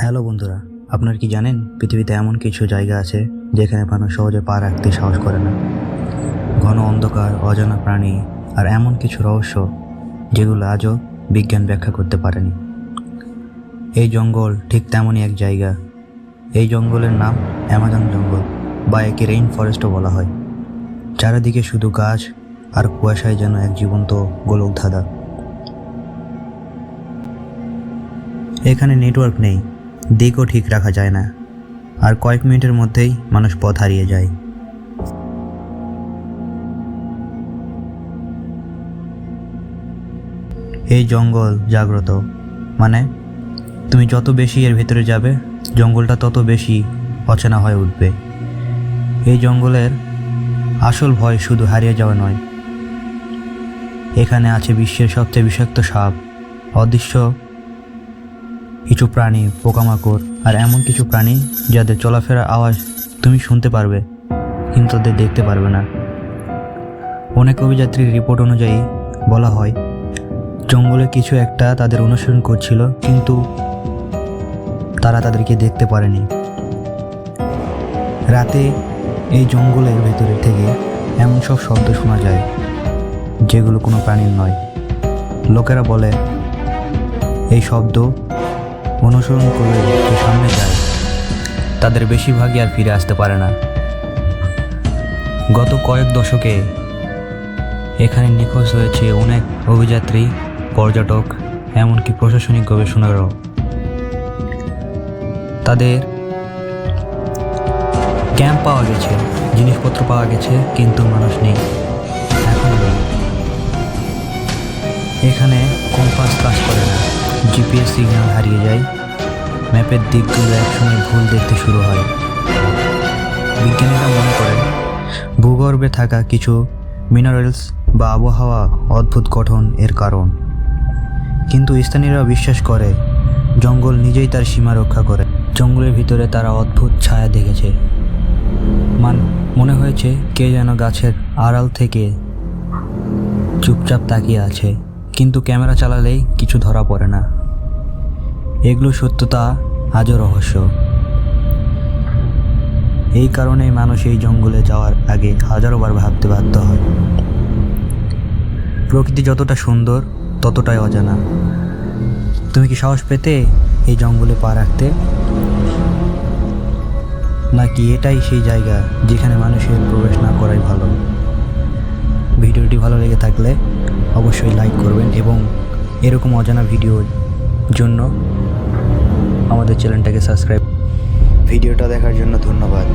Hello বন্ধুরা, আপনারা কি জানেন পৃথিবীতে এমন কিছু জায়গা আছে যেখানে মানুষ সহজে পা রাখতে সাহস করে না? ঘন অন্ধকার, অজানা প্রাণী আর এমন কিছু রহস্য যেগুলো আজও বিজ্ঞান ব্যাখ্যা করতে পারেনি। এই জঙ্গল ঠিক তেমনই এক জায়গা। এই জঙ্গলের নাম অ্যামাজন জঙ্গল বা একে রেইন ফরেস্টও বলা হয়। চারিদিকে শুধু গাছ আর কুয়াশায় যেন এক জীবন্ত গোলকধাঁধা। এখানে নেটওয়ার্ক নেই, দিকও ঠিক রাখা যায় না, আর কয়েক মিনিটের মধ্যেই মানুষ পথ হারিয়ে যায়। এই জঙ্গল জাগ্রত, মানে তুমি যত বেশি এর ভেতরে যাবে জঙ্গলটা তত বেশি অচেনা হয়ে উঠবে। এই জঙ্গলের আসল ভয় শুধু হারিয়ে যাওয়া নয়, এখানে আছে বিশ্বের সবচেয়ে বিষাক্ত সাপ, অদৃশ্য কিছু প্রাণী, পোকামাকড় আর এমন কিছু প্রাণী যাদের চলাফেরার আওয়াজ তুমি শুনতে পারবে কিন্তু তাদের দেখতে পারবে না। অনেক অভিযাত্রীর রিপোর্ট অনুযায়ী বলা হয় জঙ্গলে কিছু একটা তাদের অনুসরণ করছিল, কিন্তু তারা তাদেরকে দেখতে পারেনি। রাতে এই জঙ্গলের ভেতরে থেকে এমন সব শব্দ শোনা যায় যেগুলো কোনো প্রাণীর নয়। লোকেরা বলে এই শব্দ অনুসরণ করে যে সামনে যায় তাদের বেশিরভাগই আর ফিরে আসতে পারে না। গত কয়েক দশকে এখানে নিখোঁজ হয়েছে অনেক অভিযাত্রী, পর্যটক, এমনকি প্রশাসনিক গবেষণারও। তাদের ক্যাম্প পাওয়া গেছে, জিনিসপত্র পাওয়া গেছে, কিন্তু মানুষ নেই, এখন নেই। এখানে কম্পাস কাজ করে না, জিপিএস সিগন্যাল হারিয়ে যায়, ম্যাপের দিকগুলো একসময় ভুল দেখতে শুরু হয়। বিজ্ঞানীরা মনে করেন ভূগর্ভে থাকা কিছু মিনারেলস বা আবহাওয়া অদ্ভুত গঠন এর কারণ, কিন্তু স্থানীয়রা বিশ্বাস করে জঙ্গল নিজেই তার সীমা রক্ষা করে। জঙ্গলের ভিতরে তারা অদ্ভুত ছায়া দেখেছে, মনে হয়েছে কে যেন গাছের আড়াল থেকে চুপচাপ তাকিয়ে আছে, কিন্তু ক্যামেরা চালালেই কিছু ধরা পড়ে না। এগুলো সত্যতা আজও রহস্য। এই কারণেই মানুষ এই জঙ্গলে যাওয়ার আগে হাজারোবার ভাবতে বাধ্য হয়। প্রকৃতি যতটা সুন্দর ততটাই অজানা। তুমি কি সাহস পেতে এই জঙ্গলে পা রাখতে, নাকি এটাই সেই জায়গা যেখানে মানুষের প্রবেশ না করাই ভালো? ভিডিওটি ভালো লেগে থাকলে অবশ্যই লাইক করবেন এবং এরকম অজানা ভিডিওর জন্য আমাদের চ্যানেলটাকে সাবস্ক্রাইব। ভিডিওটা দেখার জন্য ধন্যবাদ।